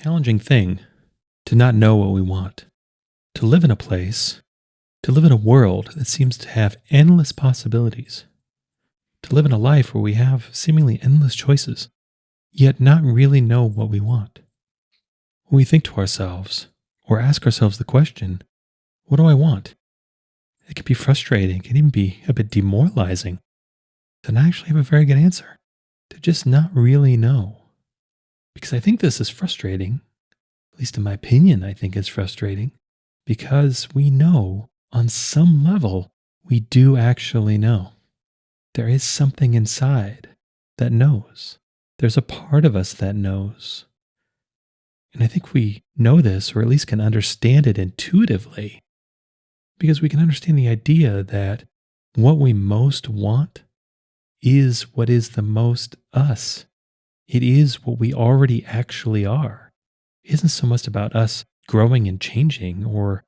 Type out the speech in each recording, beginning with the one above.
challenging thing to not know what we want, to live in a place, to live in a world that seems to have endless possibilities, to live in a life where we have seemingly endless choices, yet not really know what we want. When we think to ourselves or ask ourselves the question, what do I want? It can be frustrating, it can even be a bit demoralizing to not actually have a very good answer, to just not really know. Because I think this is frustrating, at least in my opinion, I think it's frustrating, because we know on some level, we do actually know. There is something inside that knows. There's a part of us that knows. And I think we know this, or at least can understand it intuitively, because we can understand the idea that what we most want is what is the most us. It is what we already actually are. It isn't so much about us growing and changing or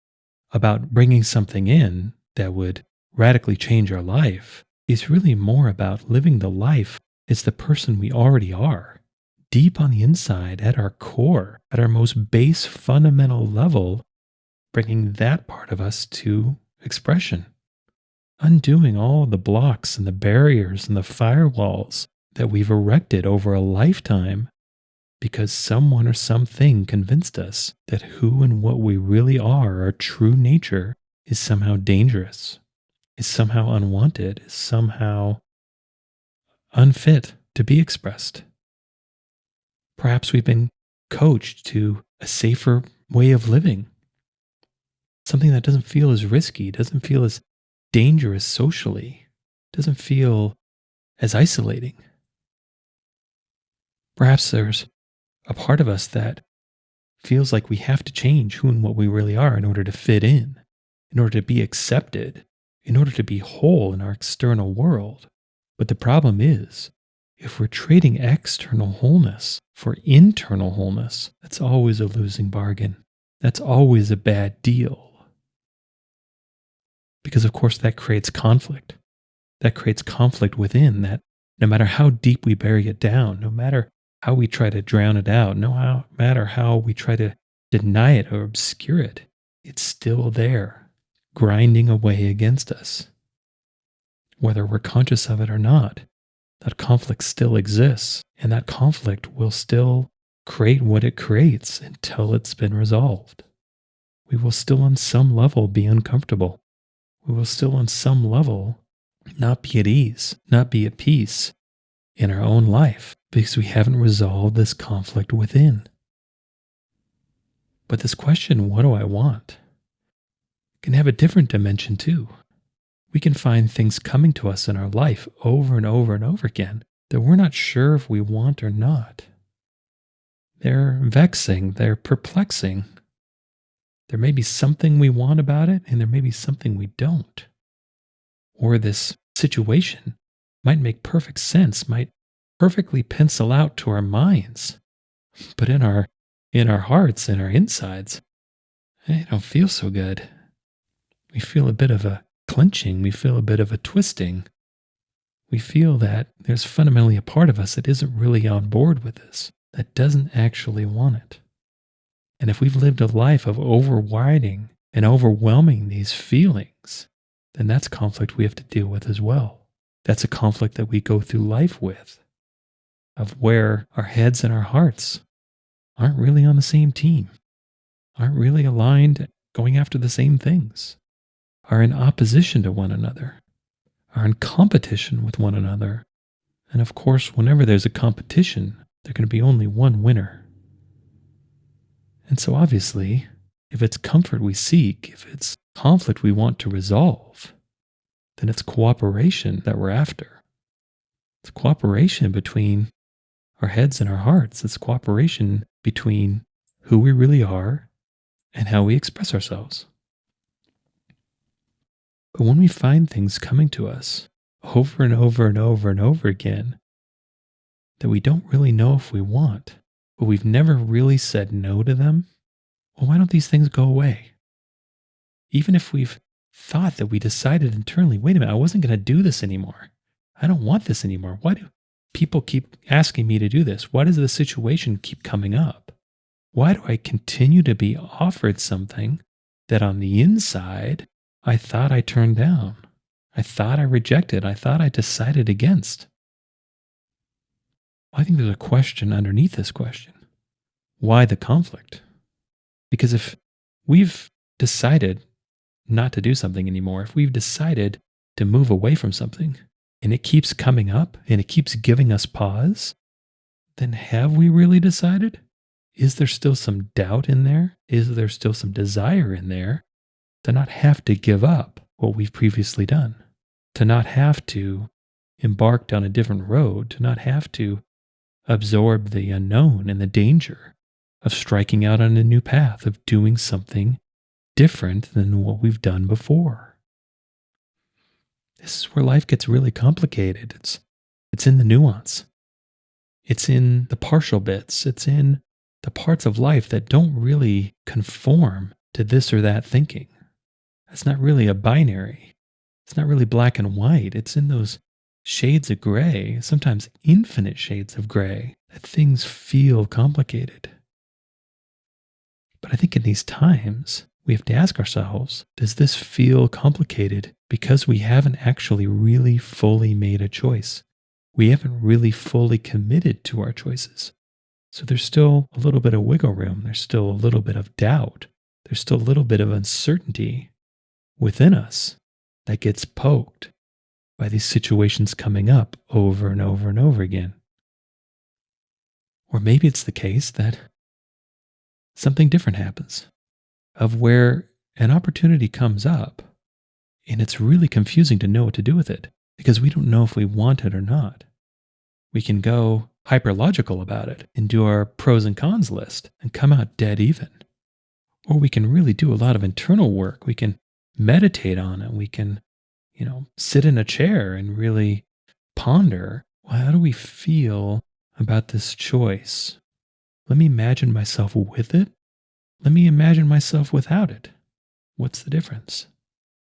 about bringing something in that would radically change our life. It's really more about living the life as the person we already are. Deep on the inside, at our core, at our most base fundamental level, bringing that part of us to expression. Undoing all the blocks and the barriers and the firewalls that we've erected over a lifetime because someone or something convinced us that who and what we really are, our true nature, is somehow dangerous, is somehow unwanted, is somehow unfit to be expressed. Perhaps we've been coached to a safer way of living, something that doesn't feel as risky, doesn't feel as dangerous socially, doesn't feel as isolating. Perhaps there's a part of us that feels like we have to change who and what we really are in order to fit in order to be accepted, in order to be whole in our external world. But the problem is, if we're trading external wholeness for internal wholeness, that's always a losing bargain. That's always a bad deal. Because, of course, that creates conflict. That creates conflict within that no matter how deep we bury it down, no matter how we try to drown it out, no matter how we try to deny it or obscure it, it's still there, grinding away against us. Whether we're conscious of it or not, that conflict still exists, and that conflict will still create what it creates until it's been resolved. We will still on some level be uncomfortable. We will still on some level not be at ease, not be at peace in our own life because we haven't resolved this conflict within. But this question, what do I want, can have a different dimension too. We can find things coming to us in our life over and over and over again that we're not sure if we want or not. They're vexing, they're perplexing. There may be something we want about it, and there may be something we don't. Or this situation might make perfect sense, might perfectly pencil out to our minds, but in our hearts, in our insides, it don't feel so good. We feel a bit of a clenching, we feel a bit of a twisting. We feel that there's fundamentally a part of us that isn't really on board with this, that doesn't actually want it. And if we've lived a life of overriding and overwhelming these feelings, then that's conflict we have to deal with as well. That's a conflict that we go through life with, of where our heads and our hearts aren't really on the same team, aren't really aligned, going after the same things, are in opposition to one another, are in competition with one another. And of course, whenever there's a competition, there can be only one winner. And so obviously, if it's comfort we seek, if it's conflict we want to resolve, then it's cooperation that we're after. It's cooperation between our heads and our hearts. It's cooperation between who we really are and how we express ourselves. But when we find things coming to us over and over and over and over again that we don't really know if we want, but we've never really said no to them, well, why don't these things go away? Even if we've thought that we decided internally, wait a minute, I wasn't going to do this anymore. I don't want this anymore. Why do people keep asking me to do this? Why does the situation keep coming up? Why do I continue to be offered something that on the inside I thought I turned down? I thought I rejected. I thought I decided against. Well, I think there's a question underneath this question. Why the conflict? Because if we've decided not to do something anymore, if we've decided to move away from something and it keeps coming up and it keeps giving us pause, then have we really decided? Is there still some doubt in there? Is there still some desire in there to not have to give up what we've previously done? To not have to embark down a different road, to not have to absorb the unknown and the danger of striking out on a new path, of doing something different than what we've done before. This is where life gets really complicated. It's in the nuance. It's in the partial bits. It's in the parts of life that don't really conform to this or that thinking. It's not really a binary. It's not really black and white. It's in those shades of gray, sometimes infinite shades of gray, that things feel complicated. But I think in these times, we have to ask ourselves, does this feel complicated because we haven't actually really fully made a choice? We haven't really fully committed to our choices. So there's still a little bit of wiggle room. There's still a little bit of doubt. There's still a little bit of uncertainty within us that gets poked by these situations coming up over and over and over again. Or maybe it's the case that something different happens, of where an opportunity comes up and it's really confusing to know what to do with it because we don't know if we want it or not. We can go hyper-logical about it and do our pros and cons list and come out dead even. Or we can really do a lot of internal work. We can meditate on it. We can, sit in a chair and really ponder, well, how do we feel about this choice? Let me imagine myself with it. Let me imagine myself without it. What's the difference?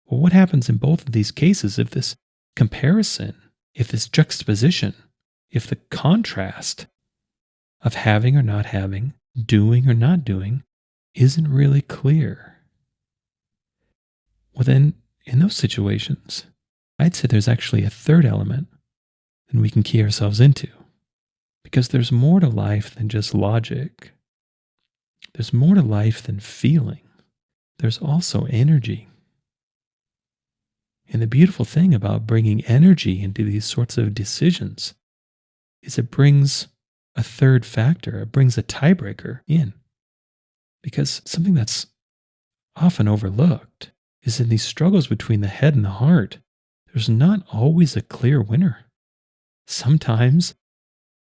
Well, what happens in both of these cases if this comparison, if this juxtaposition, if the contrast of having or not having, doing or not doing, isn't really clear? Well, then, in those situations, I'd say there's actually a third element that we can key ourselves into. Because there's more to life than just logic. There's more to life than feeling. There's also energy. And the beautiful thing about bringing energy into these sorts of decisions is it brings a third factor, it brings a tiebreaker in. Because something that's often overlooked is in these struggles between the head and the heart, there's not always a clear winner. Sometimes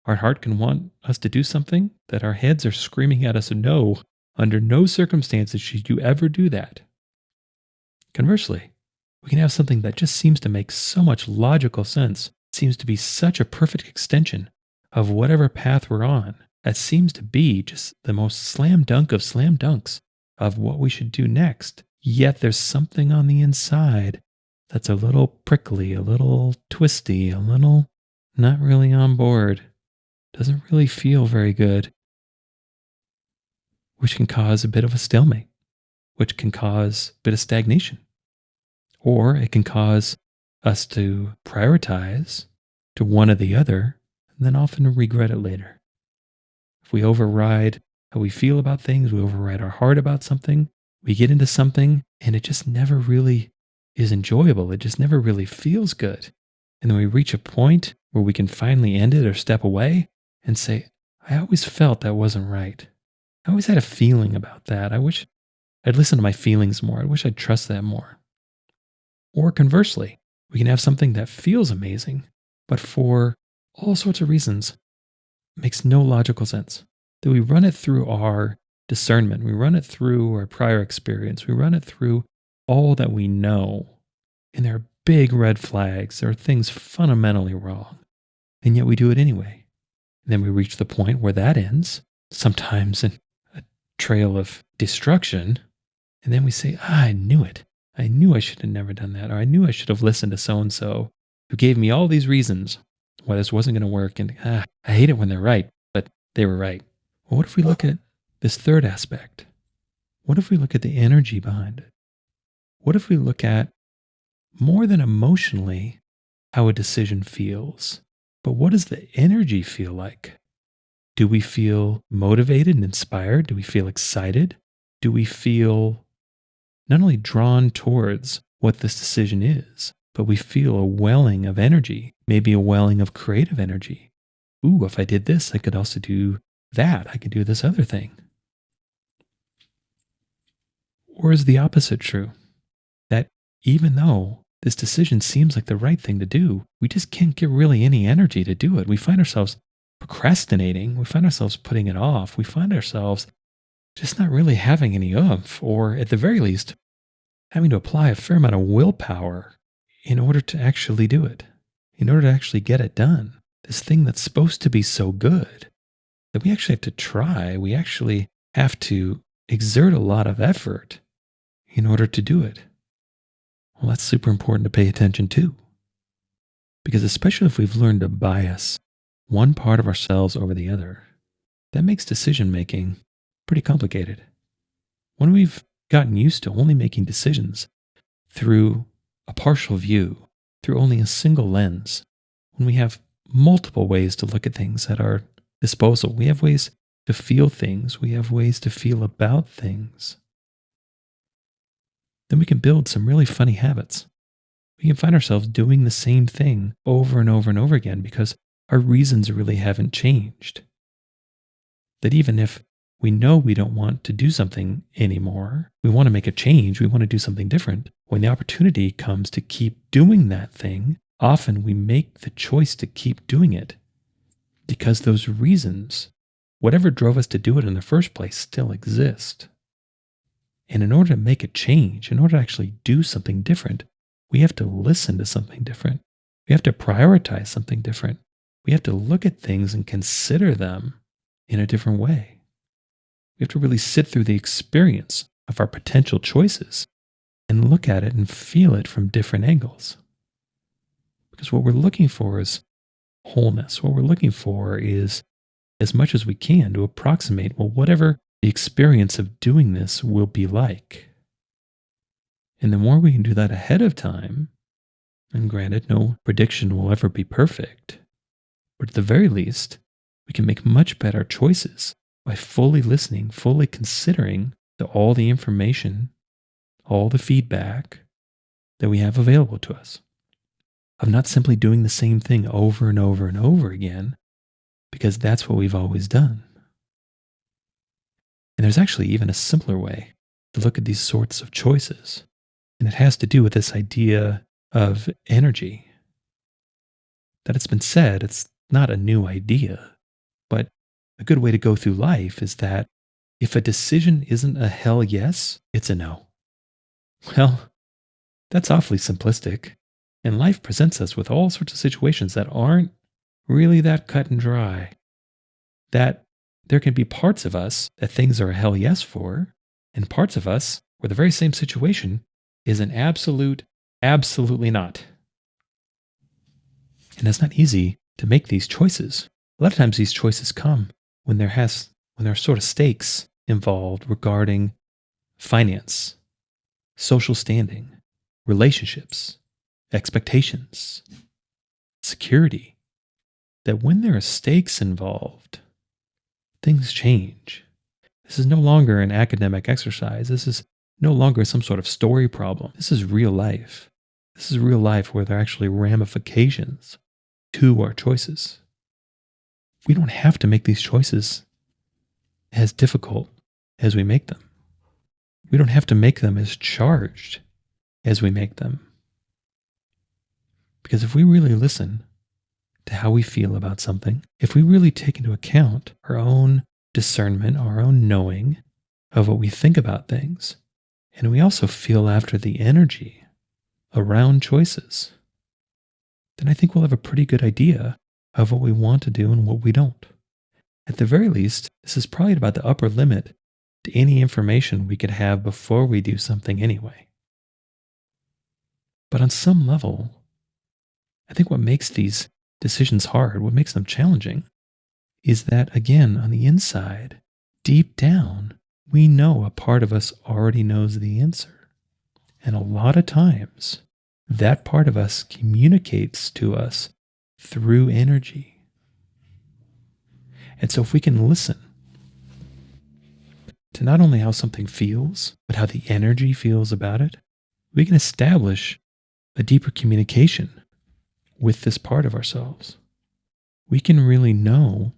our heart can want us to do something that our heads are screaming at us no. Under no circumstances should you ever do that. Conversely, we can have something that just seems to make so much logical sense, seems to be such a perfect extension of whatever path we're on, that seems to be just the most slam dunk of slam dunks of what we should do next. Yet there's something on the inside that's a little prickly, a little twisty, a little not really on board. Doesn't really feel very good, which can cause a bit of a stalemate, which can cause a bit of stagnation. Or it can cause us to prioritize to one or the other and then often regret it later. If we override how we feel about things, we override our heart about something, we get into something and it just never really is enjoyable. It just never really feels good. And then we reach a point where we can finally end it or step away and say, I always felt that wasn't right. I always had a feeling about that. I wish I'd listen to my feelings more. I wish I'd trust that more. Or conversely, we can have something that feels amazing, but for all sorts of reasons, makes no logical sense. That we run it through our discernment, we run it through our prior experience, we run it through all that we know, and there are big red flags, there are things fundamentally wrong, and yet we do it anyway. And then we reach the point where that ends, sometimes in a trail of destruction, and then we say, I knew it. I knew I should have never done that, or I knew I should have listened to so-and-so who gave me all these reasons why this wasn't going to work, and I hate it when they're right, but they were right. Well, what if we look at this third aspect, what if we look at the energy behind it? What if we look at more than emotionally how a decision feels, but what does the energy feel like? Do we feel motivated and inspired? Do we feel excited? Do we feel not only drawn towards what this decision is, but we feel a welling of energy, maybe a welling of creative energy? Ooh, if I did this, I could also do that. I could do this other thing. Or is the opposite true? That even though this decision seems like the right thing to do, we just can't get really any energy to do it. We find ourselves procrastinating. We find ourselves putting it off. We find ourselves just not really having any oomph, or at the very least, having to apply a fair amount of willpower in order to actually do it, in order to actually get it done. This thing that's supposed to be so good that we actually have to try. We actually have to exert a lot of effort in order to do it. Well, that's super important to pay attention to. Because especially if we've learned to bias one part of ourselves over the other, that makes decision making pretty complicated. When we've gotten used to only making decisions through a partial view, through only a single lens, when we have multiple ways to look at things at our disposal, we have ways to feel things, we have ways to feel about things, then we can build some really funny habits. We can find ourselves doing the same thing over and over and over again because our reasons really haven't changed. That even if we know we don't want to do something anymore, we want to make a change, we want to do something different, when the opportunity comes to keep doing that thing, often we make the choice to keep doing it because those reasons, whatever drove us to do it in the first place, still exist. And in order to make a change, in order to actually do something different, we have to listen to something different. We have to prioritize something different. We have to look at things and consider them in a different way. We have to really sit through the experience of our potential choices and look at it and feel it from different angles. Because what we're looking for is wholeness. What we're looking for is, as much as we can, to approximate, well, whatever the experience of doing this will be like. And the more we can do that ahead of time, and granted, no prediction will ever be perfect, but at the very least, we can make much better choices by fully listening, fully considering all the information, all the feedback that we have available to us. Of not simply doing the same thing over and over and over again, because that's what we've always done. And there's actually even a simpler way to look at these sorts of choices. And it has to do with this idea of energy. That it's been said, it's not a new idea, but a good way to go through life is that if a decision isn't a hell yes, it's a no. Well, that's awfully simplistic. And life presents us with all sorts of situations that aren't really that cut and dry. That there can be parts of us that things are a hell yes for, and parts of us where the very same situation is an absolute, absolutely not. And it's not easy to make these choices. A lot of times these choices come when there are sort of stakes involved regarding finance, social standing, relationships, expectations, security. That when there are stakes involved, things change. This is no longer an academic exercise. This is no longer some sort of story problem. This is real life. This is real life where there are actually ramifications to our choices. We don't have to make these choices as difficult as we make them. We don't have to make them as charged as we make them. Because if we really listen to how we feel about something, if we really take into account our own discernment, our own knowing of what we think about things, and we also feel after the energy around choices, then I think we'll have a pretty good idea of what we want to do and what we don't. At the very least, this is probably about the upper limit to any information we could have before we do something anyway. But on some level, I think what makes these decisions hard, what makes them challenging, is that, again, on the inside, deep down, we know a part of us already knows the answer. And a lot of times, that part of us communicates to us through energy. And so if we can listen to not only how something feels, but how the energy feels about it, we can establish a deeper communication with this part of ourselves. We can really know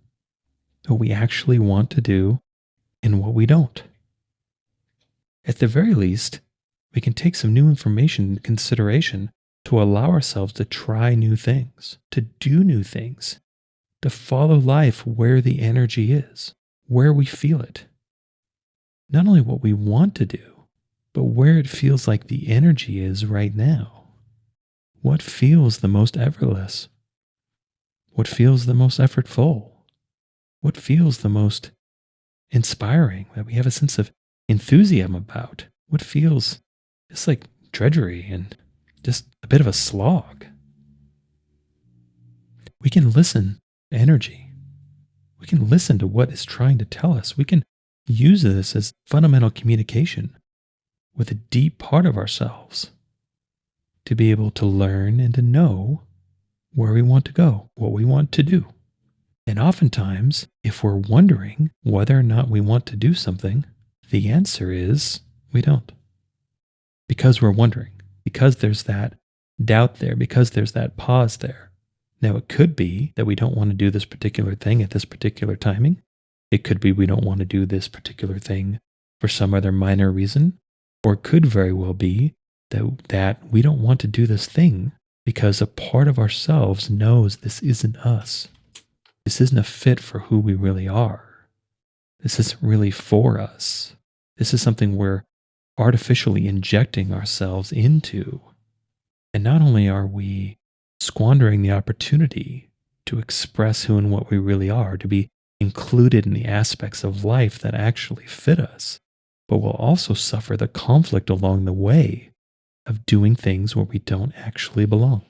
what we actually want to do and what we don't. At the very least, we can take some new information into consideration to allow ourselves to try new things, to do new things, to follow life where the energy is, where we feel it. Not only what we want to do, but where it feels like the energy is right now. What feels the most effortless? What feels the most effortful? What feels the most inspiring, that we have a sense of enthusiasm about? What feels just like drudgery and just a bit of a slog? We can listen to energy. We can listen to what is trying to tell us. We can use this as fundamental communication with a deep part of ourselves to be able to learn and to know where we want to go, what we want to do. And oftentimes, if we're wondering whether or not we want to do something, the answer is we don't. Because we're wondering, because there's that doubt there, because there's that pause there. Now, it could be that we don't want to do this particular thing at this particular timing. It could be we don't want to do this particular thing for some other minor reason. Or it could very well be that we don't want to do this thing because a part of ourselves knows this isn't us. This isn't a fit for who we really are. This isn't really for us. This is something we're artificially injecting ourselves into. And not only are we squandering the opportunity to express who and what we really are, to be included in the aspects of life that actually fit us, but we'll also suffer the conflict along the way of doing things where we don't actually belong,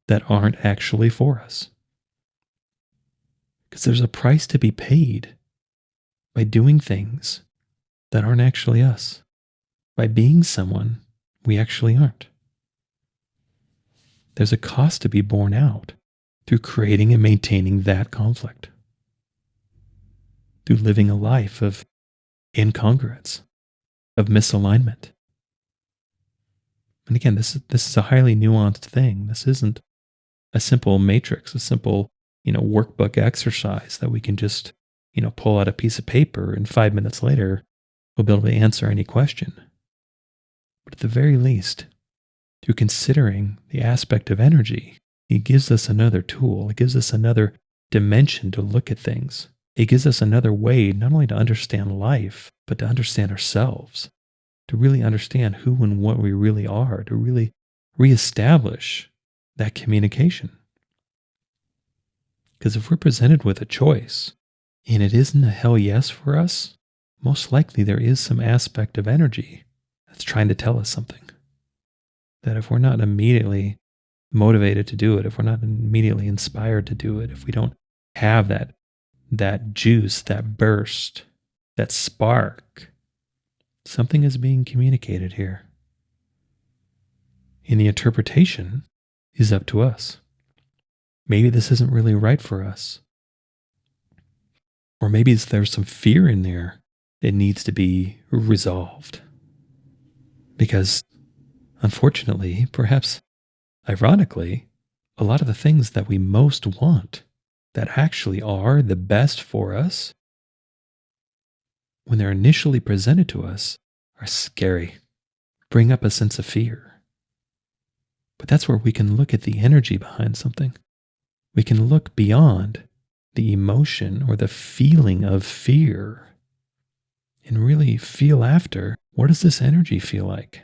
that aren't actually for us. Because there's a price to be paid by doing things that aren't actually us, by being someone we actually aren't. There's a cost to be borne out through creating and maintaining that conflict, through living a life of incongruence, of misalignment. And again, this is a highly nuanced thing. This isn't a simple matrix, a simple, workbook exercise that we can just, pull out a piece of paper and 5 minutes later we'll be able to answer any question. But at the very least, through considering the aspect of energy, it gives us another tool. It gives us another dimension to look at things. It gives us another way not only to understand life, but to understand ourselves, to really understand who and what we really are, to really reestablish that communication. Because if we're presented with a choice and it isn't a hell yes for us, most likely there is some aspect of energy that's trying to tell us something. That if we're not immediately motivated to do it, if we're not immediately inspired to do it, if we don't have that juice, that burst, that spark, something is being communicated here. And the interpretation is up to us. Maybe this isn't really right for us. Or maybe there's some fear in there that needs to be resolved. Because, unfortunately, perhaps ironically, a lot of the things that we most want that actually are the best for us, when they're initially presented to us, are scary, bring up a sense of fear. But that's where we can look at the energy behind something. We can look beyond the emotion or the feeling of fear and really feel after, what does this energy feel like?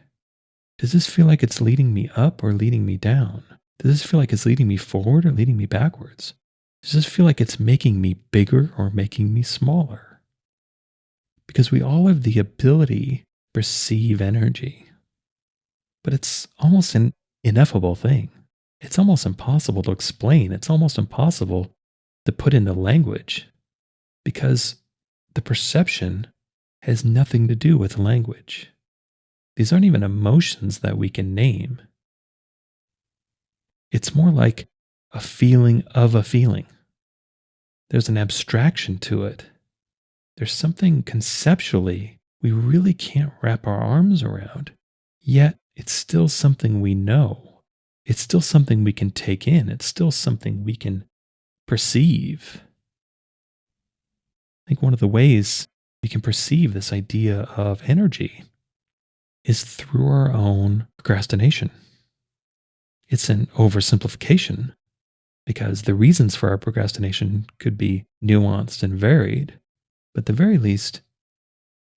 Does this feel like it's leading me up or leading me down? Does this feel like it's leading me forward or leading me backwards? Does this feel like it's making me bigger or making me smaller? Because we all have the ability to perceive energy, but it's almost an ineffable thing. It's almost impossible to explain. It's almost impossible to put into language because the perception has nothing to do with language. These aren't even emotions that we can name. It's more like a feeling of a feeling. There's an abstraction to it. There's something conceptually we really can't wrap our arms around, yet it's still something we know. It's still something we can take in. It's still something we can perceive. I think one of the ways we can perceive this idea of energy is through our own procrastination. It's an oversimplification because the reasons for our procrastination could be nuanced and varied, but at the very least,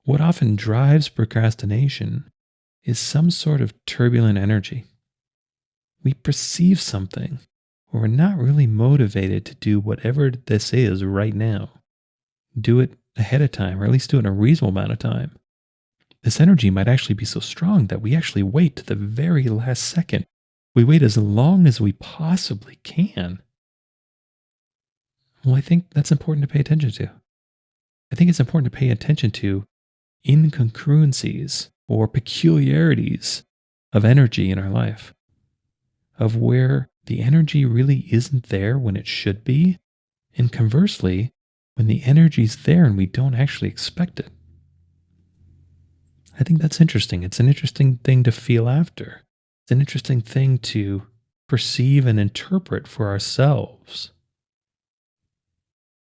what often drives procrastination is some sort of turbulent energy. We perceive something where we're not really motivated to do whatever this is right now. Do it ahead of time, or at least do it in a reasonable amount of time. This energy might actually be so strong that we actually wait to the very last second. We wait as long as we possibly can. Well, I think that's important to pay attention to. I think it's important to pay attention to incongruencies or peculiarities of energy in our life, of where the energy really isn't there when it should be, and conversely, when the energy's there and we don't actually expect it. I think that's interesting. It's an interesting thing to feel after. It's an interesting thing to perceive and interpret for ourselves.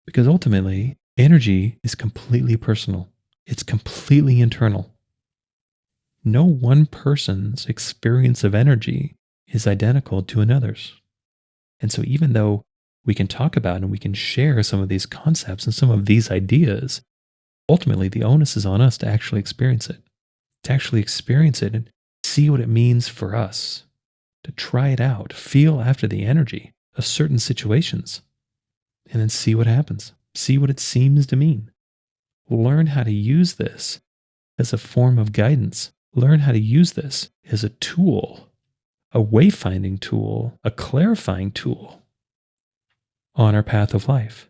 Because ultimately, energy is completely personal. It's completely internal. No one person's experience of energy is identical to another's. And so even though we can talk about and we can share some of these concepts and some of these ideas, ultimately the onus is on us to actually experience it. To actually experience it and see what it means for us. To try it out, feel after the energy of certain situations, and then see what happens. See what it seems to mean. Learn how to use this as a form of guidance. Learn how to use this as a tool, a wayfinding tool, a clarifying tool on our path of life,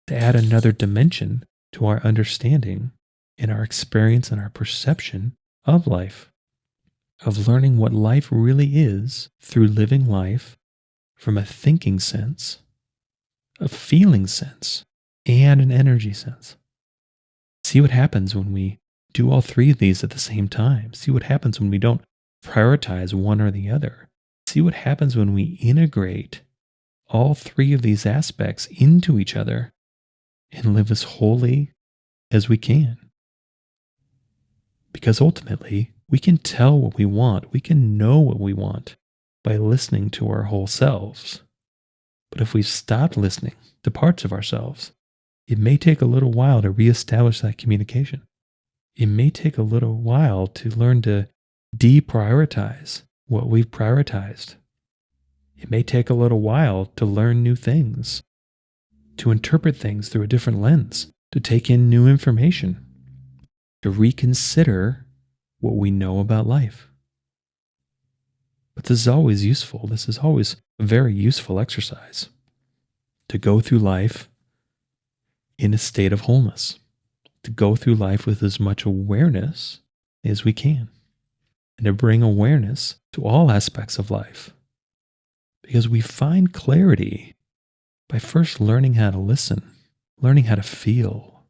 to add another dimension to our understanding and our experience and our perception of life, of learning what life really is through living life from a thinking sense, a feeling sense, and an energy sense. See what happens when we do all three of these at the same time. See what happens when we don't prioritize one or the other. See what happens when we integrate all three of these aspects into each other and live as wholly as we can. Because ultimately, we can tell what we want. We can know what we want by listening to our whole selves. But if we've stopped listening to parts of ourselves, it may take a little while to reestablish that communication. It may take a little while to learn to deprioritize what we've prioritized. It may take a little while to learn new things, to interpret things through a different lens, to take in new information, to reconsider what we know about life. But this is always useful. This is always a very useful exercise to go through life in a state of wholeness, to go through life with as much awareness as we can, and to bring awareness to all aspects of life. Because we find clarity by first learning how to listen, learning how to feel.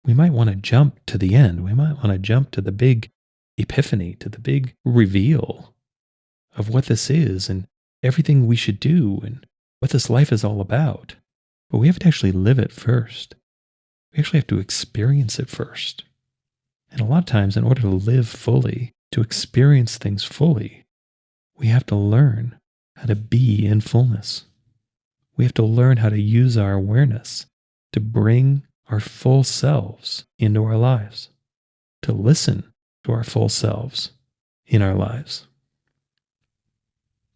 We might want to jump to the end. We might want to jump to the big epiphany, to the big reveal of what this is and everything we should do and what this life is all about. But we have to actually live it first. We actually have to experience it first. And a lot of times, in order to live fully, to experience things fully, we have to learn how to be in fullness. We have to learn how to use our awareness to bring our full selves into our lives, to listen to our full selves in our lives.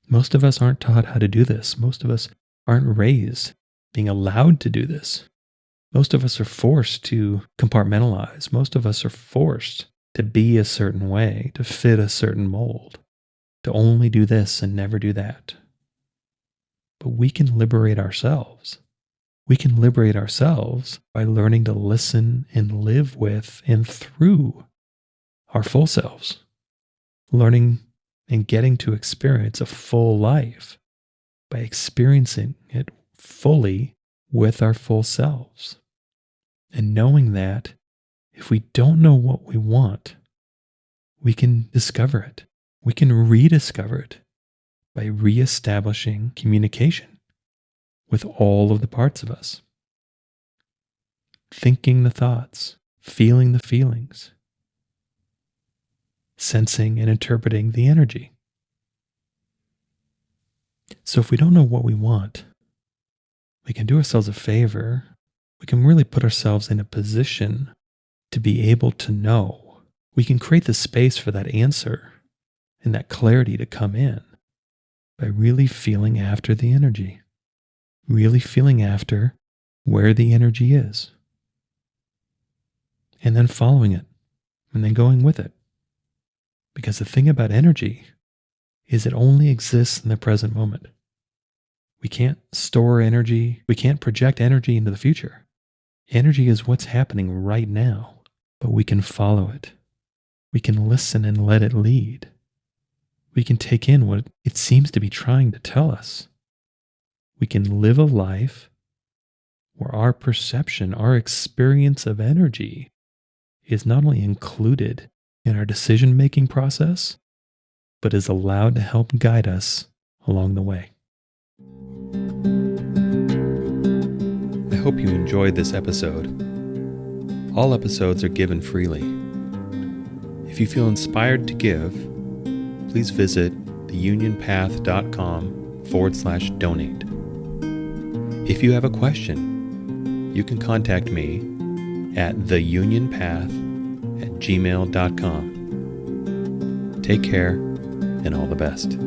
Most of us aren't taught how to do this. Most of us aren't raised being allowed to do this. Most of us are forced to compartmentalize. Most of us are forced to be a certain way, to fit a certain mold, to only do this and never do that. But we can liberate ourselves. We can liberate ourselves by learning to listen and live with and through our full selves, learning and getting to experience a full life by experiencing it fully with our full selves. And knowing that if we don't know what we want, we can discover it. We can rediscover it by reestablishing communication with all of the parts of us. Thinking the thoughts, feeling the feelings, sensing and interpreting the energy. So if we don't know what we want, we can do ourselves a favor. We can really put ourselves in a position to be able to know. We can create the space for that answer and that clarity to come in by really feeling after the energy, really feeling after where the energy is, and then following it, and then going with it. Because the thing about energy is it only exists in the present moment. We can't store energy. We can't project energy into the future. Energy is what's happening right now, but we can follow it. We can listen and let it lead. We can take in what it seems to be trying to tell us. We can live a life where our perception, our experience of energy is not only included in our decision-making process, but is allowed to help guide us along the way. I hope you enjoyed this episode. All episodes are given freely. If you feel inspired to give, please visit theunionpath.com/donate. If you have a question, you can contact me at theunionpath@gmail.com. Take care and all the best.